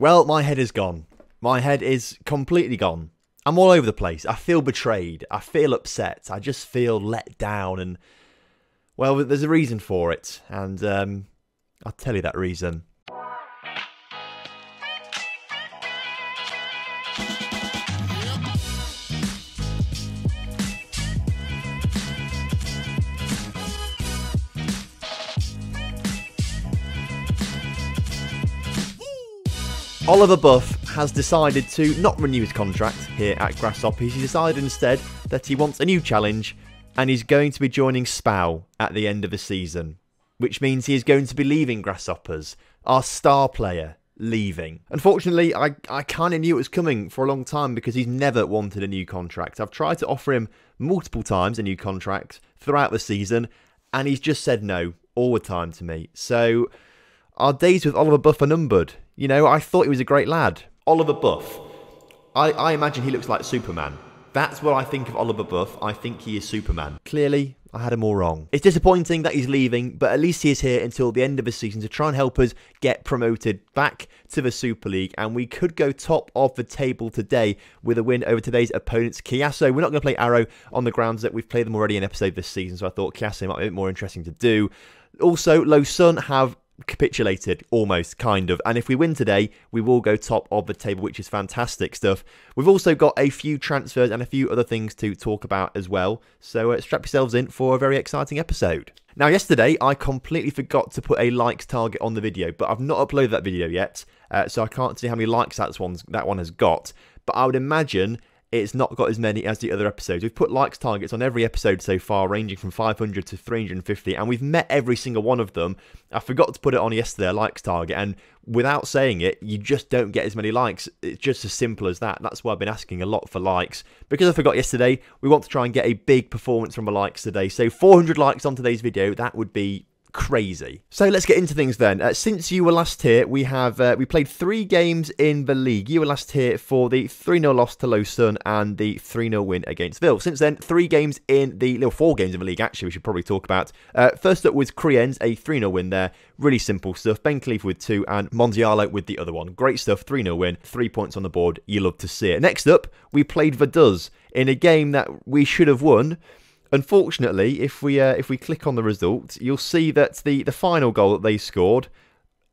Well, my head is gone. My head is completely gone. I'm all over the place. I feel betrayed. I feel upset. I just feel let down. And, well, there's a reason for it. And I'll tell you that reason. Oliver Buff has decided to not renew his contract here at Grasshoppers. He decided instead that he wants a new challenge and he's going to be joining SPAL at the end of the season, which means he is going to be leaving Grasshoppers, our star player leaving. Unfortunately, I kind of knew it was coming for a long time because he's never wanted a new contract. I've tried to offer him multiple times a new contract throughout the season and he's just said no all the time to me. So our days with Oliver Buff are numbered. You know, I thought he was a great lad. Oliver Buff. I imagine he looks like Superman. That's what I think of Oliver Buff. I think he is Superman. Clearly, I had him all wrong. It's disappointing that he's leaving, but at least he is here until the end of the season to try and help us get promoted back to the Super League. And we could go top of the table today with a win over today's opponents, Chiasso. We're not going to play Arrow on the grounds that we've played them already in episode this season, so I thought Chiasso might be a bit more interesting to do. Also, Low Sun have capitulated almost, kind of, and if we win today we will go top of the table, which is fantastic stuff. We've also got a few transfers and a few other things to talk about as well, so strap yourselves in for a very exciting episode. Now, yesterday I completely forgot to put a likes target on the video, but I've not uploaded that video yet, so I can't see how many likes that one has got, but I would imagine it's not got as many as the other episodes. We've put likes targets on every episode so far, ranging from 500 to 350, and we've met every single one of them. I forgot to put it on yesterday, a likes target, and without saying it, you just don't get as many likes. It's just as simple as that. That's why I've been asking a lot for likes. Because I forgot yesterday, we want to try and get a big performance from the likes today. So 400 likes on today's video, that would be crazy. So let's get into things then. Since you were last here, we played 3 games in the league. You were last here for the 3-0 loss to Low Sun and the 3-0 win against Ville. Since then, 4 games in the league, actually, we should probably talk about. First up was Kriens, a 3-0 win there. Really simple stuff. Ben Cleaver with 2 and Mondialo with the other one. Great stuff, 3-0 win, 3 points on the board. You love to see it. Next up, we played Vaduz in a game that we should have won. Unfortunately, if we click on the result, you'll see that the final goal that they scored,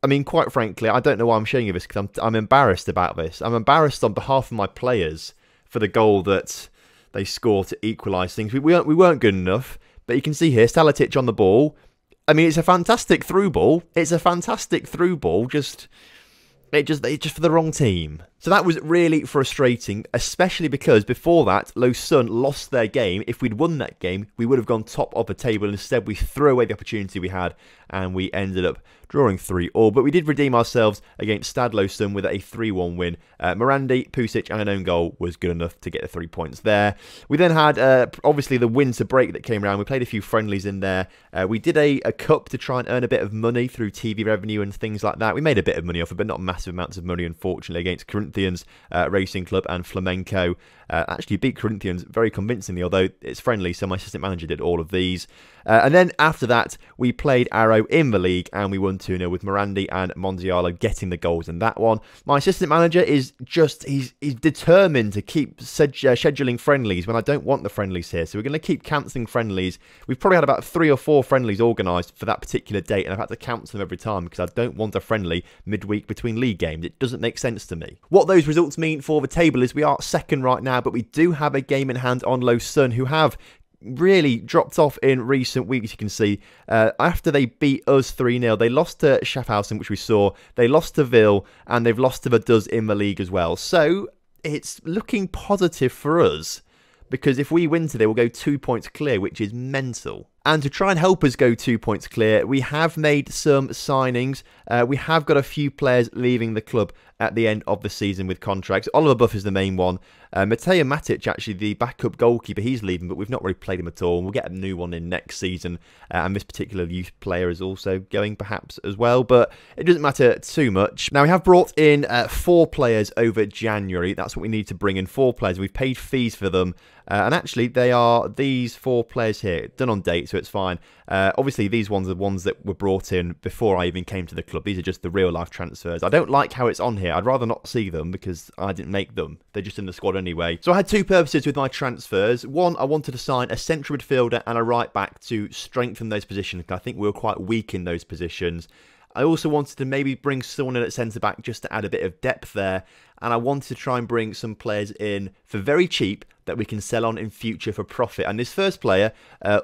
I mean, quite frankly, I don't know why I'm showing you this because I'm embarrassed about this. I'm embarrassed on behalf of my players for the goal that they scored to equalise things. We weren't good enough, but you can see here, Stalatic on the ball. I mean, it's a fantastic through ball. It's a fantastic through ball, just for the wrong team. So that was really frustrating, especially because before that, Low Sun lost their game. If we'd won that game, we would have gone top of the table. Instead, we threw away the opportunity we had, and we ended up drawing 3-3. But we did redeem ourselves against Stad Low Sun with a 3-1 win. Morandi, Pusic, and an own goal was good enough to get the 3 points there. We then had, obviously, the winter break that came around. We played a few friendlies in there. We did a cup to try and earn a bit of money through TV revenue and things like that. We made a bit of money off it, but not massive amounts of money, unfortunately, against Corinthians Racing Club and Flamenco. Actually beat Corinthians very convincingly, although it's friendly, so my assistant manager did all of these. And then after that, we played Arrow in the league, and we won 2-0 with Morandi and Mondialo getting the goals in that one. My assistant manager is he's determined to keep scheduling friendlies when I don't want the friendlies here, so we're going to keep cancelling friendlies. We've probably had about 3 or 4 friendlies organised for that particular date, and I've had to cancel them every time because I don't want a friendly midweek between league games. It doesn't make sense to me. What those results mean for the table is we are second right now, but we do have a game in hand on Low Sun, who have really dropped off in recent weeks. You can see after they beat us 3-0, they lost to Schaffhausen, which we saw, they lost to Ville, and they've lost to Vaduz in the league as well. So it's looking positive for us, because if we win today, we'll go 2 points clear, which is mental. And to try and help us go 2 points clear, we have made some signings. We have got a few players leaving the club at the end of the season with contracts. Oliver Buff is the main one. Mateo Matic, actually, the backup goalkeeper, he's leaving, but we've not really played him at all. We'll get a new one in next season. And this particular youth player is also going, perhaps, as well. But it doesn't matter too much. Now, we have brought in 4 players over January. That's what we need to bring in, 4 players. We've paid fees for them. And actually, they are these 4 players here, done on date. So so it's fine. Obviously, these ones are the ones that were brought in before I even came to the club. These are just the real-life transfers. I don't like how it's on here. I'd rather not see them because I didn't make them. They're just in the squad anyway. So I had two purposes with my transfers. One, I wanted to sign a central midfielder and a right-back to strengthen those positions, because I think we were quite weak in those positions. I also wanted to maybe bring someone in at centre-back just to add a bit of depth there. And I wanted to try and bring some players in for very cheap that we can sell on in future for profit. And this first player,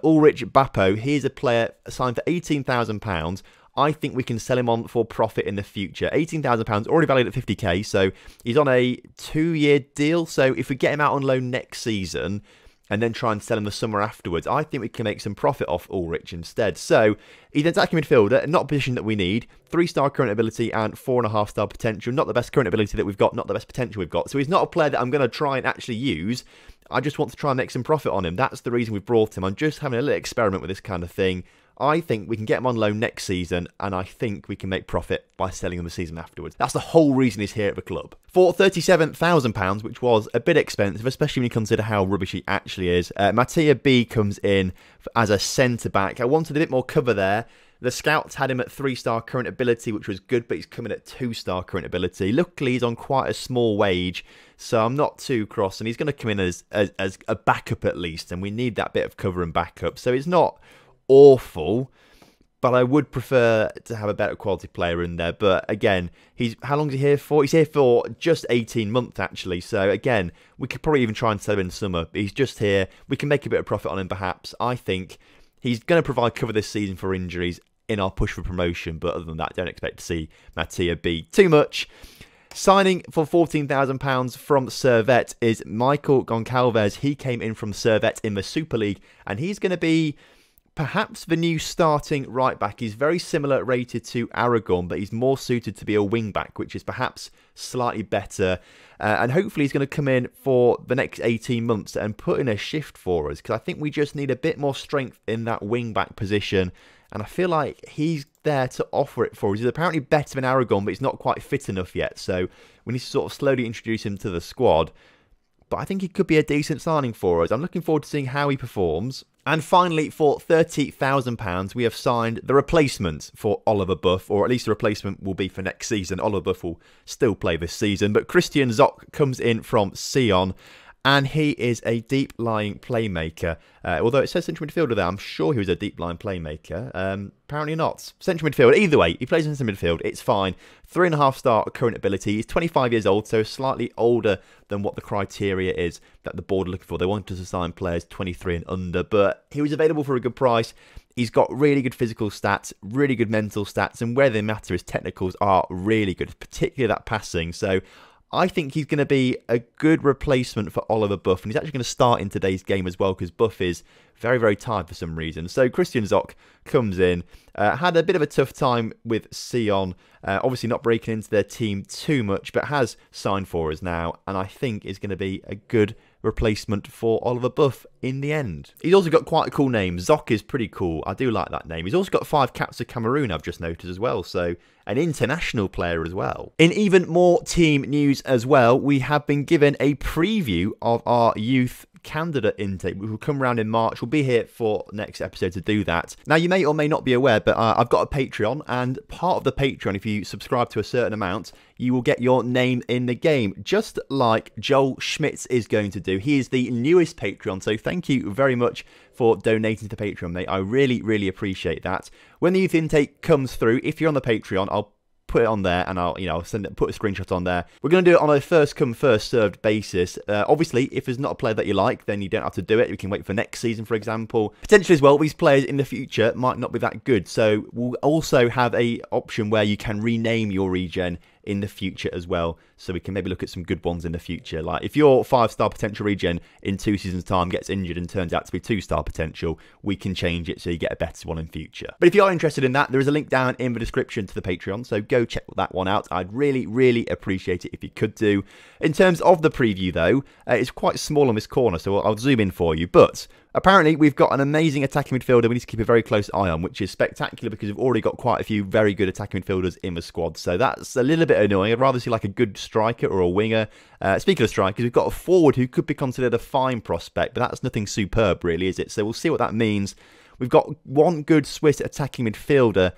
Ulrich Bappo, he's a player signed for £18,000. I think we can sell him on for profit in the future. £18,000, already valued at 50k, so he's on a 2-year deal. So if we get him out on loan next season and then try and sell him the summer afterwards, I think we can make some profit off Ulrich instead. So he's an attacking midfielder, not a position that we need. 3-star current ability and 4.5-star potential. Not the best current ability that we've got, not the best potential we've got. So he's not a player that I'm going to try and actually use. I just want to try and make some profit on him. That's the reason we've brought him. I'm just having a little experiment with this kind of thing. I think we can get him on loan next season, and I think we can make profit by selling him the season afterwards. That's the whole reason he's here at the club. For £37,000, which was a bit expensive, especially when you consider how rubbish he actually is, Mattia B comes in as a centre-back. I wanted a bit more cover there. The scouts had him at 3-star current ability, which was good, but he's coming at 2-star current ability. Luckily, he's on quite a small wage, so I'm not too cross, and he's going to come in as a backup at least, and we need that bit of cover and backup. So it's not awful, but I would prefer to have a better quality player in there. But again, how long is he here for? He's here for just 18 months actually. So again, we could probably even try and sell him in the summer. He's just here. We can make a bit of profit on him perhaps. I think he's going to provide cover this season for injuries in our push for promotion. But other than that, don't expect to see Mattia B too much. Signing for £14,000 from Servette is Michael Goncalves. He came in from Servette in the Super League, and he's going to be perhaps the new starting right back. He's very similar rated to Aragon, but he's more suited to be a wing back, which is perhaps slightly better. And hopefully he's going to come in for the next 18 months and put in a shift for us, because I think we just need a bit more strength in that wing back position. And I feel like he's there to offer it for us. He's apparently better than Aragon, but he's not quite fit enough yet. So we need to sort of slowly introduce him to the squad. But I think he could be a decent signing for us. I'm looking forward to seeing how he performs. And finally, for £30,000, we have signed the replacement for Oliver Buff, or at least the replacement will be for next season. Oliver Buff will still play this season, but Christian Zock comes in from Sion, and he is a deep-lying playmaker. Although it says central midfielder there, I'm sure he was a deep-lying playmaker. Apparently not. Central midfielder. Either way, he plays in central midfield. It's fine. 3.5-star current ability. He's 25 years old, so slightly older than what the criteria is that the board are looking for. They wanted to sign players 23 and under, but he was available for a good price. He's got really good physical stats, really good mental stats, and where they matter, his technicals are really good, particularly that passing. So I think he's going to be a good replacement for Oliver Buff, and he's actually going to start in today's game as well, because Buff is very, very tired for some reason. So Christian Zock comes in, had a bit of a tough time with Sion, obviously not breaking into their team too much, but has signed for us now, and I think is going to be a good replacement for Oliver Buff in the end. He's also got quite a cool name. Zock is pretty cool. I do like that name. He's also got 5 caps for Cameroon, I've just noticed as well, so an international player as well. In even more team news as well, we have been given a preview of our youth candidate intake, which will come around in March. We'll be here for next episode to do that. Now, you may or may not be aware, but I've got a Patreon, and part of the Patreon, if you subscribe to a certain amount, you will get your name in the game, just like Joel Schmitz is going to do. He is the newest Patreon, so thank you very much for donating to the Patreon, mate. I really, really appreciate that. When the youth intake comes through, if you're on the Patreon, I'll put it on there, and I'll put a screenshot on there. We're going to do it on a first come first served basis. Obviously, if there's not a player that you like, then you don't have to do it. You can wait for next season, for example. Potentially as well, these players in the future might not be that good, so we'll also have a option where you can rename your regen in the future as well, so we can maybe look at some good ones in the future. Like if your 5-star potential regen in 2 seasons time gets injured and turns out to be 2-star potential, we can change it so you get a better one in future. But if you are interested in that, there is a link down in the description to the Patreon, so go check that one out. I'd really, really appreciate it if you could do. In terms of the preview though, it's quite small on this corner, so I'll zoom in for you, but apparently we've got an amazing attacking midfielder we need to keep a very close eye on, which is spectacular because we've already got quite a few very good attacking midfielders in the squad, so that's a little bit annoying. I'd rather see like a good striker or a winger. Speaking of strikers, we've got a forward who could be considered a fine prospect, but that's nothing superb really, is it? So we'll see what that means. We've got one good Swiss attacking midfielder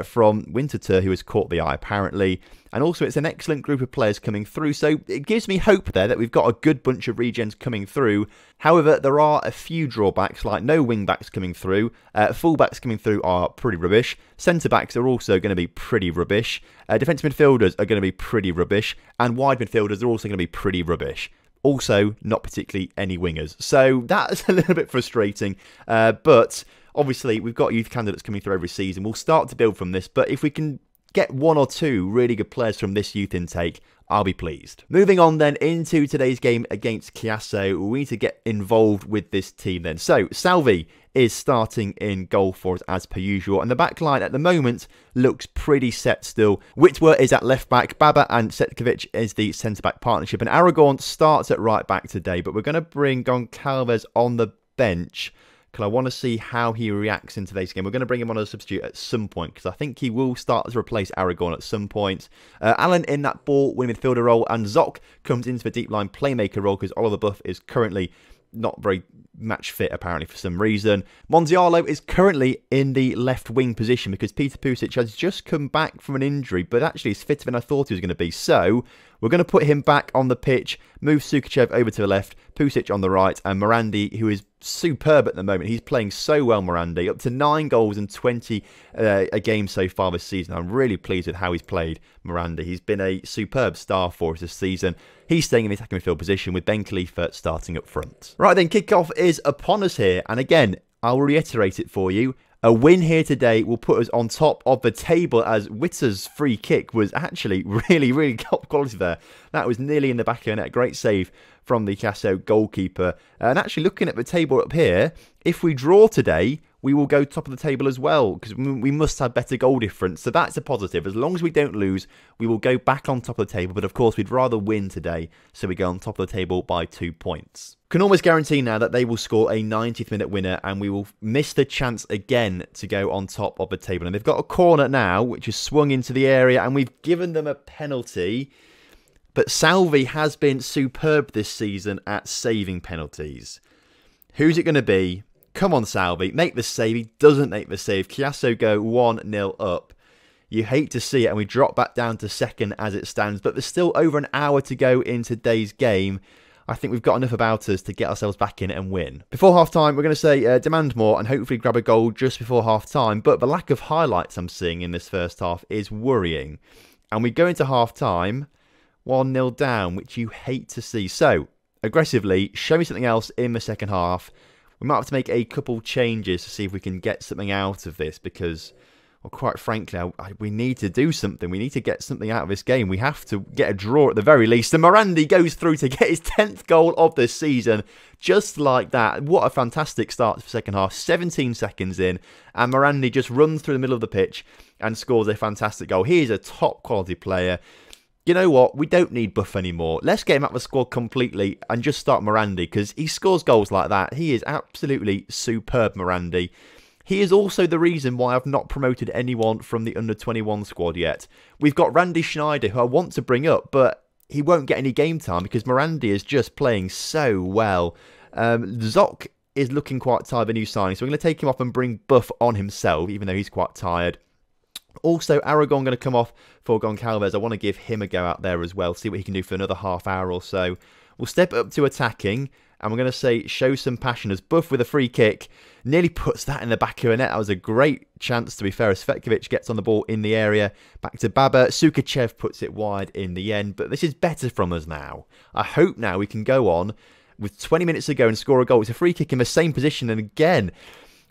from Winterthur who has caught the eye apparently. And also it's an excellent group of players coming through. So it gives me hope there that we've got a good bunch of regens coming through. However, there are a few drawbacks, like no wing-backs coming through. Full-backs coming through are pretty rubbish. Centre-backs are also going to be pretty rubbish. Defensive midfielders are going to be pretty rubbish. And wide midfielders are also going to be pretty rubbish. Also, not particularly any wingers. So that's a little bit frustrating. But obviously, we've got youth candidates coming through every season. We'll start to build from this. But if we can get one or two really good players from this youth intake, I'll be pleased. Moving on then into today's game against Chiasso, we need to get involved with this team then. So, Salvi is starting in goal for us as per usual, and the back line at the moment looks pretty set still. Whitwer is at left back, Baba and Setkovic is the centre back partnership, and Aragon starts at right back today, but we're going to bring Goncalves on the bench because I want to see how he reacts in today's game. We're going to bring him on as a substitute at some point because I think he will start to replace Aragon at some point. Allen in that ball-winning midfielder role, and Zoc comes into the deep line playmaker role because Oliver Buff is currently not very match fit apparently for some reason. Monzialo is currently in the left wing position because Peter Pusic has just come back from an injury, but actually is fitter than I thought he was going to be. So we're going to put him back on the pitch, move Sukachev over to the left, Pusic on the right, and Morandi, who is superb at the moment. He's playing so well, Morandi, up to 9 goals and 20 a game so far this season. I'm really pleased with how he's played, Morandi. He's been a superb star for us this season. He's staying in the attacking midfield position with Ben Khalifa starting up front. Right then, kickoff is upon us here. And again, I'll reiterate it for you. A win here today will put us on top of the table as Witter's free kick was actually really top quality there. That was nearly in the back of the net. Great save from the Chiasso goalkeeper. And actually looking at the table up here, if we draw today, we will go top of the table as well because we must have better goal difference. So that's a positive. As long as we don't lose, we will go back on top of the table. But of course, we'd rather win today. So we go on top of the table by 2 points. Can almost guarantee now that they will score a 90th minute winner and we will miss the chance again to go on top of the table. And they've got a corner now, which is swung into the area, and we've given them a penalty. But Salvi has been superb this season at saving penalties. Who's it going to be? Come on, Salvi, make the save. He doesn't make the save. Chiasso go 1-0 up. You hate to see it, and we drop back down to second as it stands. But there's still over an hour to go in today's game. I think we've got enough about us to get ourselves back in and win. Before half-time, we're going to say demand more and hopefully grab a goal just before half-time. But the lack of highlights I'm seeing in this first half is worrying. And we go into half-time 1-0 down, which you hate to see. So, aggressively, show me something else in the second half. We might have to make a couple changes to see if we can get something out of this because, well, quite frankly, we need to do something. We need to get something out of this game. We have to get a draw at the very least. And Morandi goes through to get his 10th goal of the season. Just like that. What a fantastic start to the second half. 17 seconds in. And Morandi just runs through the middle of the pitch and scores a fantastic goal. He is a top quality player. You know what? We don't need Buff anymore. Let's get him out of the squad completely and just start Morandi because he scores goals like that. He is absolutely superb, Morandi. He is also the reason why I've not promoted anyone from the under-21 squad yet. We've got Randy Schneider, who I want to bring up, but he won't get any game time because Morandi is just playing so well. Zoc is looking quite tired of a new signing, so we're going to take him off and bring Buff on himself, even though he's quite tired. Also, Aragon going to come off for Goncalves. I want to give him a go out there as well, see what he can do for another half hour or so. We'll step up to attacking, and we're going to say show some passion as Buff with a free kick nearly puts that in the back of the net. That was a great chance, to be fair, as Svetkovic gets on the ball in the area. Back to Baba. Sukachev puts it wide in the end, but this is better from us now. I hope now we can go on with 20 minutes to go and score a goal. It's a free kick in the same position, and again,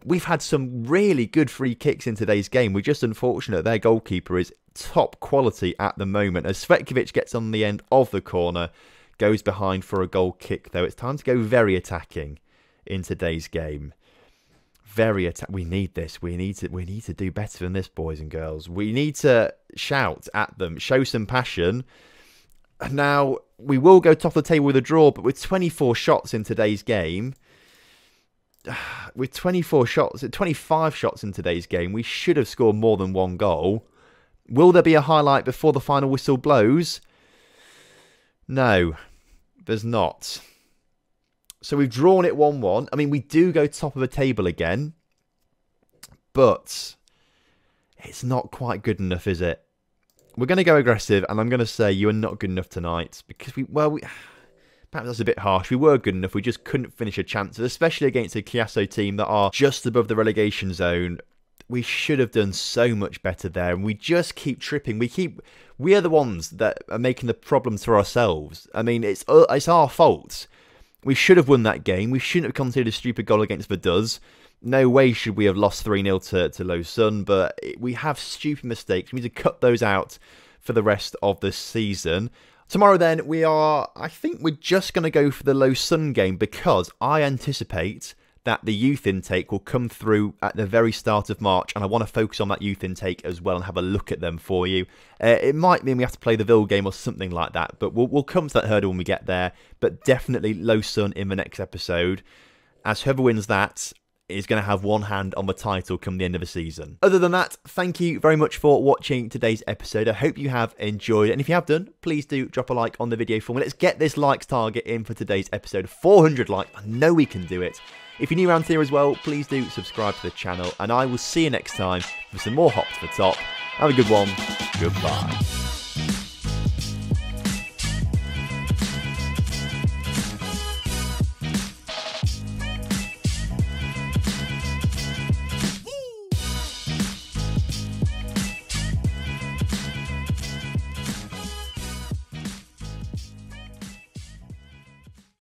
we've had some really good free kicks in today's game. We're just unfortunate their goalkeeper is top quality at the moment. As Svetkovic gets on the end of the corner, goes behind for a goal kick, though. It's time to go very attacking in today's game. Very we need this. We need to do better than this, boys and girls. We need to shout at them, show some passion. Now, we will go top of the table with a draw, but with 24 shots in today's game, with 25 shots in today's game, we should have scored more than one goal. Will there be a highlight before the final whistle blows? No, there's not. So we've drawn it 1-1. I mean, we do go top of the table again. but it's not quite good enough, is it? We're going to go aggressive, and I'm going to say you are not good enough tonight, because perhaps that's a bit harsh. We were good enough, we just couldn't finish a chance, especially against a Chiasso team that are just above the relegation zone. We should have done so much better there, and we just keep tripping. We are the ones that are making the problems for ourselves. I mean, it's our fault. We should have won that game. We shouldn't have conceded a stupid goal against Vaduz. No way should we have lost 3-0 to Lausanne, but we have stupid mistakes. We need to cut those out for the rest of the season. Tomorrow then, I think we're just going to go for the Lausanne game, because I anticipate that the youth intake will come through at the very start of March, and I want to focus on that youth intake as well and have a look at them for you. It might mean we have to play the Ville game or something like that, but we'll come to that hurdle when we get there. But definitely Lausanne in the next episode, as whoever wins that is going to have one hand on the title come the end of the season. Other than that, thank you very much for watching today's episode. I hope you have enjoyed it, and if you have done, please do drop a like on the video for me. Let's get this likes target in for today's episode. 400 likes, I know we can do it. If you're new around here as well, please do subscribe to the channel, and I will see you next time for some more Hops for Top. Have a good one. Goodbye.